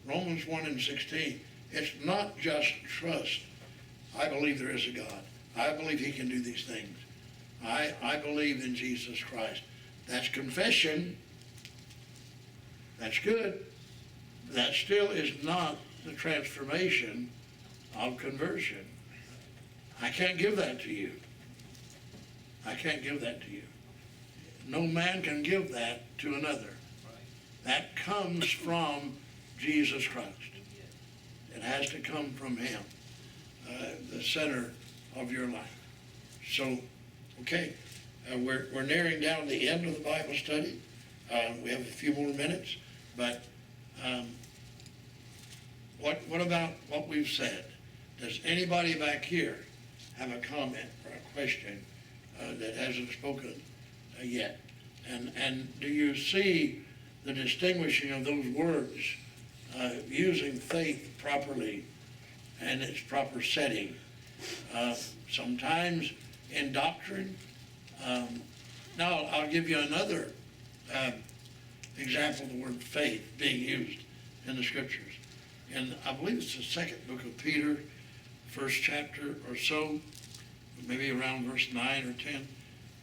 Romans 1:16. It's not just trust. I believe there is a God. I believe he can do these things. I believe in Jesus Christ. That's confession. That's good. That still is not the transformation of conversion. I can't give that to you. I can't give that to you. No man can give that to another. That comes from Jesus Christ. It has to come from him, the center of your life. So, okay, we're nearing down the end of the Bible study. We have a few more minutes, but what about what we've said? Does anybody back here have a comment or a question that hasn't spoken yet? And do you see the distinguishing of those words, using faith properly and its proper setting? Sometimes in doctrine. Now I'll give you another example of the word faith being used in the scriptures. And I believe it's the second book of Peter, first chapter or so, maybe around verse 9 or 10.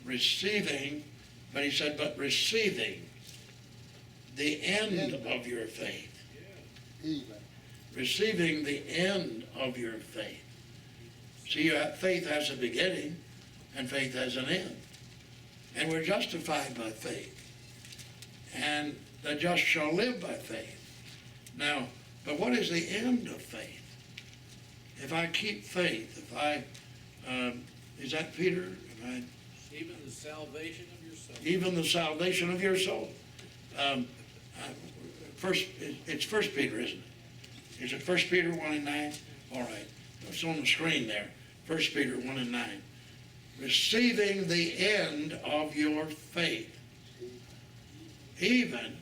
Receiving, but he said, but receiving the end of your faith. Receiving the end of your faith. See, faith has a beginning and faith has an end. And we're justified by faith. And the just shall live by faith. Now, but what is the end of faith? If I keep faith, if I, is that Peter? Even the salvation of your soul. Even the salvation of your soul. It's 1 Peter, isn't it? Is it 1 Peter 1:9? All right. It's on the screen there. 1 Peter 1:9. Receiving the end of your faith. Even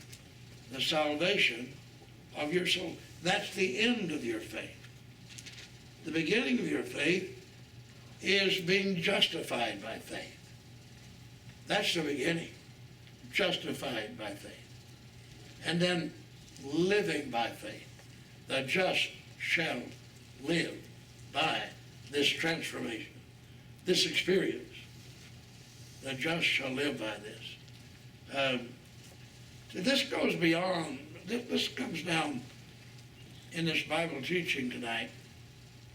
the salvation of your soul. That's the end of your faith. The beginning of your faith is being justified by faith. That's the beginning. Justified by faith. And then living by faith. The just shall live by this transformation, this experience. The just shall live by this. This goes beyond, this comes down in this Bible teaching tonight.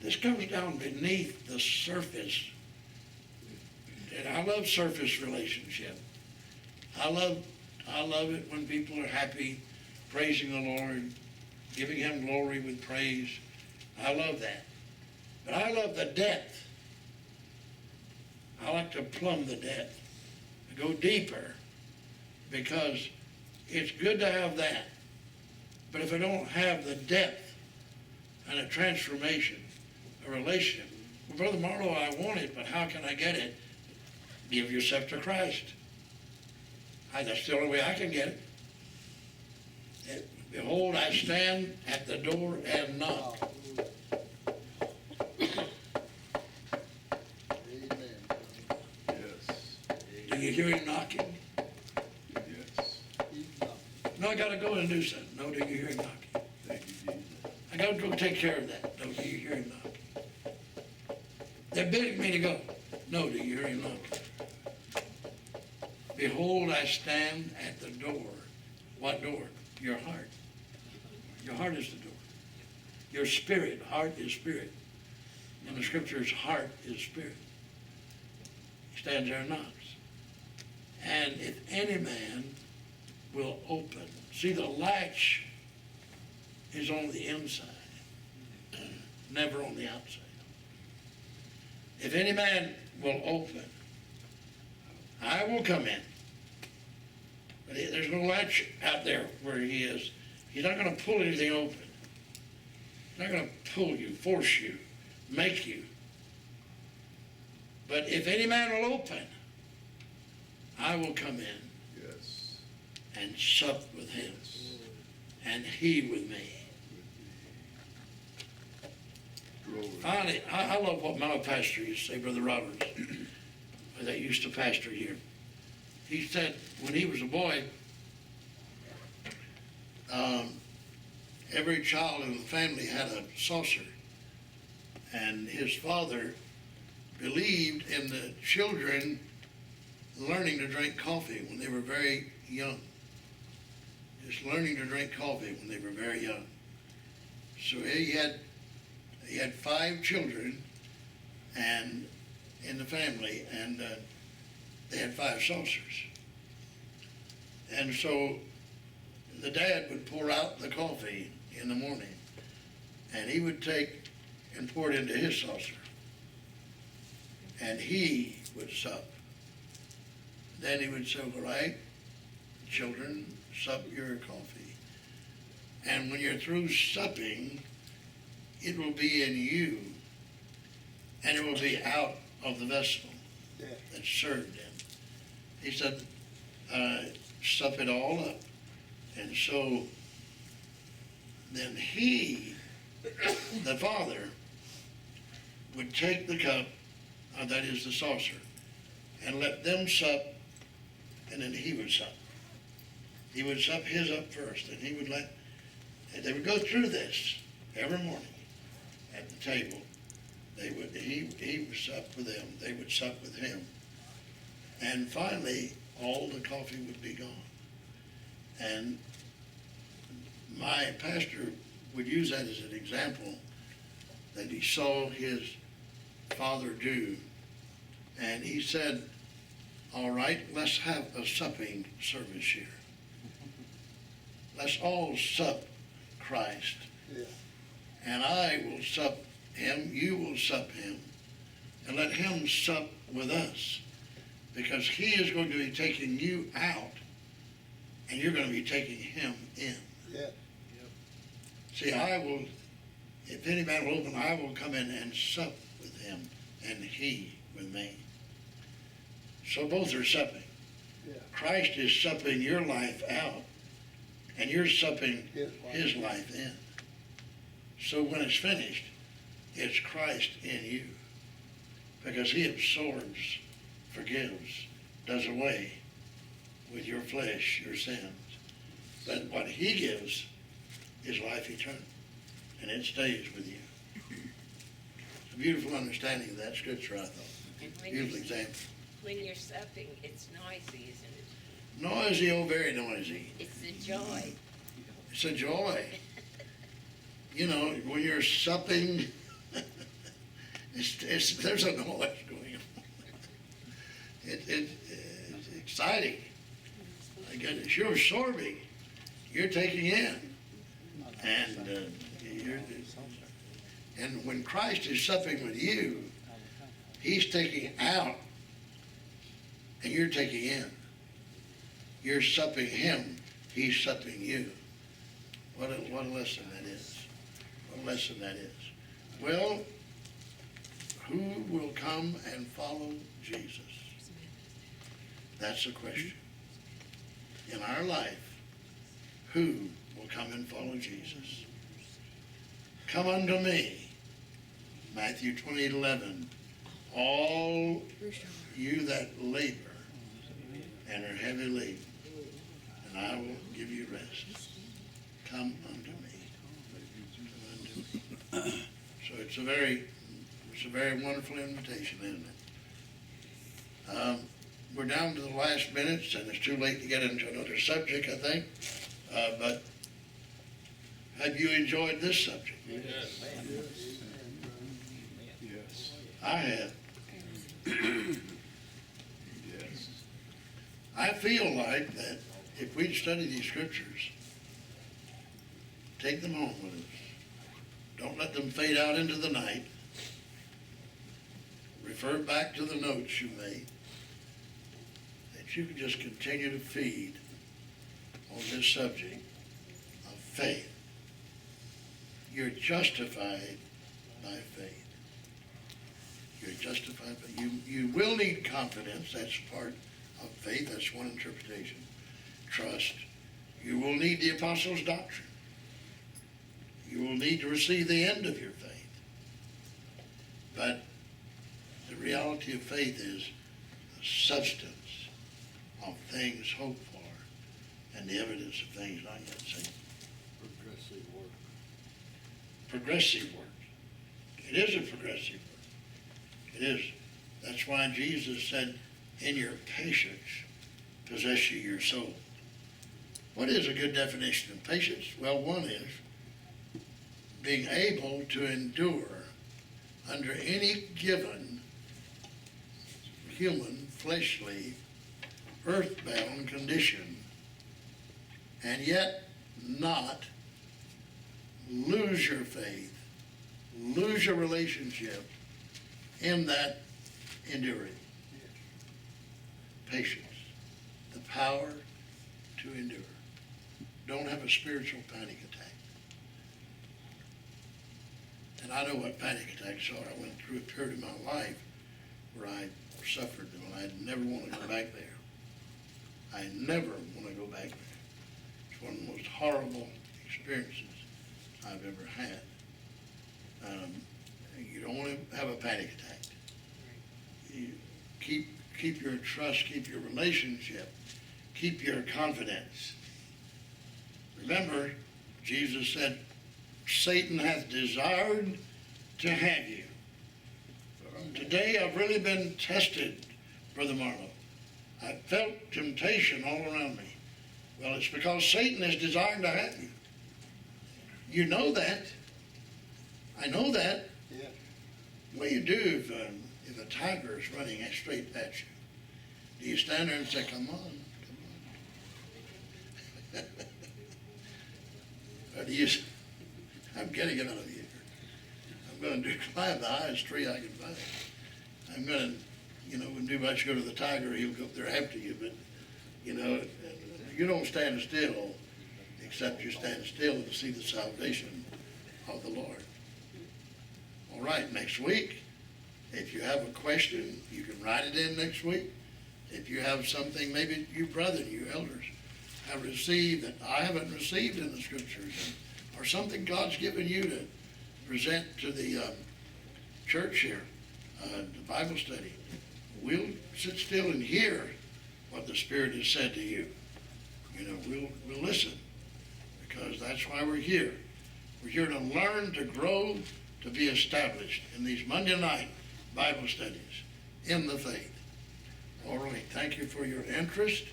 This comes down beneath the surface. And I love surface relationship. I love it when people are happy, praising the Lord, giving him glory with praise. I love that. But I love the depth. I like to plumb the depth, go deeper, because it's good to have that. But if I don't have the depth and a transformation, a relationship, well, Brother Marlow, I want it, but how can I get it? Give yourself to Christ. That's the only way I can get it. Behold, I stand at the door and knock. Do you hear him knocking? Yes. No, I gotta go and do something. No, do you hear him knocking? Thank you, Jesus. I gotta go take care of that. No, do you hear him knocking? They're bidding me to go. No, do you hear him knocking? Behold, I stand at the door. What door? Your heart. Your heart is the door. Your spirit, heart is spirit. In the scriptures, heart is spirit. He stands there and knocks. And if any man will open, see, the latch is on the inside, never on the outside. If any man will open, I will come in. But there's no latch out there where he is. He's not going to pull anything open. He's not going to pull you, force you, make you. But if any man will open, I will come in. Yes. And sup with him, and he with me. Finally, I love what my pastor used to say, Brother Roberts, that used to pastor here. He said when he was a boy, every child in the family had a saucer. And his father believed in the children learning to drink coffee when they were very young. Just learning to drink coffee when they were very young. So he had 5 children and in the family, and they had 5 saucers. And so the dad would pour out the coffee in the morning, and he would take and pour it into his saucer, and he would sup. Then he would say, all right, children, sup your coffee. And when you're through supping, it will be in you, and it will be out of the vessel that's served in. He said, sup it all up. And so then he, the father, would take the cup, that is the saucer, and let them sup, and then he would sup. He would sup his up first, and they would go through this every morning at the table. He would sup with them, they would sup with him. And finally, all the coffee would be gone. And my pastor would use that as an example that he saw his father do. And he said, all right, let's have a supping service here. Let's all sup Christ. Yeah. And I will sup him, you will sup him, and let him sup with us. Because he is going to be taking you out, and you're going to be taking him in. Yeah. See, if any man will open, I will come in and sup with him, and he with me. So both are supping. Yeah. Christ is supping your life out, and you're supping his life in. So when it's finished, it's Christ in you, because he absorbs, forgives, does away with your flesh, your sins. But what he gives is life eternal, and it stays with you. It's a beautiful understanding of that scripture, I thought. And Beautiful example. when you're supping, it's noisy, isn't it? Noisy, oh, very noisy. It's the joy. It's a joy. You know, when you're supping, there's a noise going on. It's exciting. I get it. You're absorbing. You're taking in. And when Christ is supping with you, he's taking out and you're taking in. You're supping him, he's supping you. What a lesson that is. What a lesson that is. Well, who will come and follow Jesus? That's the question. In our life, who will come and follow Jesus? Come unto me, Matthew 28:11, all you that labor and are heavy laden, and I will give you rest. Come unto me. Come unto me. So it's a very wonderful invitation, isn't it? We're down to the last minutes, and it's too late to get into another subject, I think. But have you enjoyed this subject? Yes. Yes. I have. Yes. I feel like that if we'd study these scriptures, take them home with us. Don't let them fade out into the night. Refer back to the notes you made. That you can just continue to feed on this subject of faith. You're justified by faith. You're justified by you will need confidence. That's part of faith. That's one interpretation. Trust. You will need the apostles' doctrine. You will need to receive the end of your faith. But the reality of faith is the substance of things hoped for and the evidence of things not yet seen. Progressive work. progressive work. It is a progressive work. It is. That's why Jesus said, in your patience, possess ye your soul. What is a good definition of patience? Well, one is being able to endure under any given human, fleshly, earthbound condition, and yet not lose your faith, lose your relationship in that enduring. Patience, the power to endure. Don't have a spiritual panic attack. And I know what panic attacks are. I went through a period of my life where I suffered them, and I never want to go back there. I never want to go back there. It's one of the most horrible experiences I've ever had. You don't want to have a panic attack. You keep your trust, keep your relationship, keep your confidence. Remember, Jesus said, Satan hath desired to have you. Today I've really been tested, Brother Marlow. I felt temptation all around me. Well, it's because Satan is desiring to have you. You know that. I know that. Yeah. What do you do if a tiger is running straight at you? Do you stand there and say, come on, come on? Or do you say, I'm getting it out of you. I'm going to climb the highest tree I can find. I'm going to, when do much go to the tiger, he'll go up there after you. But, you don't stand still, except you stand still and see the salvation of the Lord. All right, next week, if you have a question, you can write it in next week. If you have something, maybe you brethren, you elders, have received that I haven't received in the scriptures, or something God's given you to present to the church here, the Bible study, we'll sit still and hear what the Spirit has said to you. We'll listen, because that's why we're here. We're here to learn, to grow, to be established in these Monday night Bible studies in the faith. All right, thank you for your interest,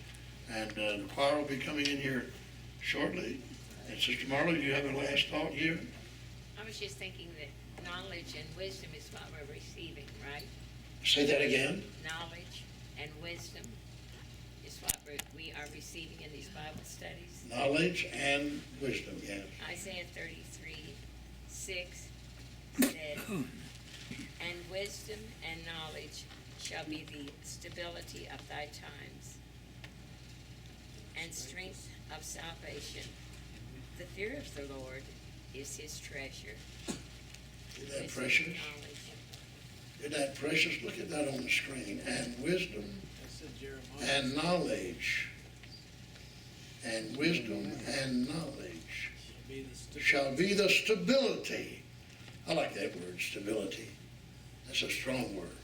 and the choir will be coming in here shortly. And Sister Marlow, do you have a last thought here? I was just thinking that knowledge and wisdom is what we're receiving, right? Say that again. Knowledge and wisdom is what we are receiving in these Bible studies. Knowledge and wisdom, yes. Isaiah 33:6 said, and wisdom and knowledge shall be the stability of thy times, and strength of salvation. The fear of the Lord is his treasure. Isn't that Wisdom precious? and knowledge. Isn't that precious? Look at that on the screen. And wisdom That's in Jeremiah. and knowledge. And wisdom and knowledge shall be the stability. I like that word, stability. That's a strong word.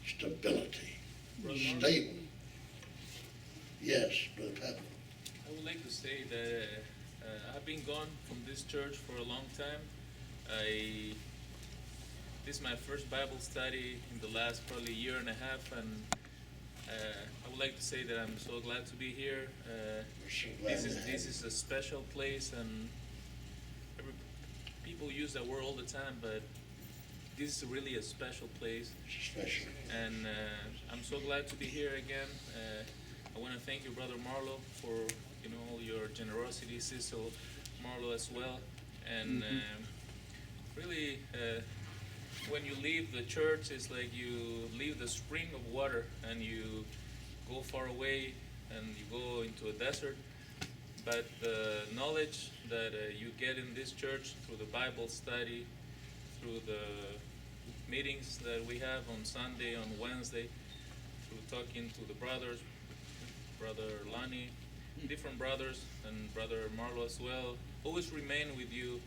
Stability. Stable. Yes, Brother Pablo. I would like to say that I've been gone from this church for a long time. This is my first Bible study in the last probably year and a half, and I would like to say that I'm so glad to be here. We're so glad to have This you. is a special place, and people use that word all the time, but this is really a special place. It's special. And I'm so glad to be here again. I want to thank you, Brother Marlow, for your generosity, Sister Marlow as well. And really, when you leave the church, it's like you leave the spring of water and you go far away and you go into a desert. But the knowledge that you get in this church through the Bible study, through the meetings that we have on Sunday, on Wednesday, through talking to the brothers, Brother Lonnie, different brothers, and Brother Marlow as well, always remain with you.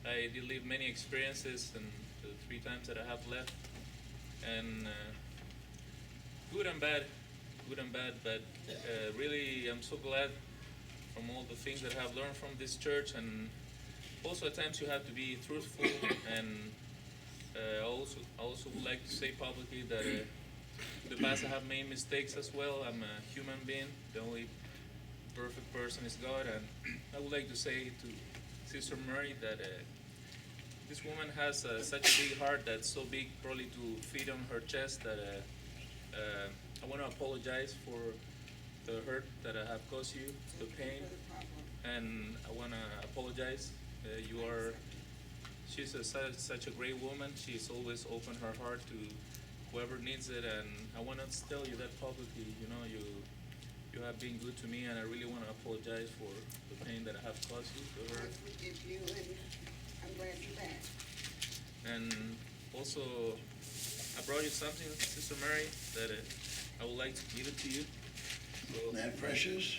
I did live many experiences and the 3 times that I have left, and good and bad, but really I'm so glad from all the things that I have learned from this church, and also at times you have to be truthful, and I also would like to say publicly that in the past I have made mistakes as well. I'm a human being. The only perfect person is God, and I would like to say to Sister Mary that this woman has such a big heart that's so big probably to fit on her chest that I want to apologize for the hurt that I have caused you, the pain, and I want to apologize. She's such a great woman. She's always opened her heart to whoever needs it, and I want to tell you that publicly. You know, you have been good to me, and I really want to apologize for the pain that I have caused you to her. I forgive you, and I'm glad you're back. And also, I brought you something, Sister Mary, that I would like to give it to you. So, Isn't that precious?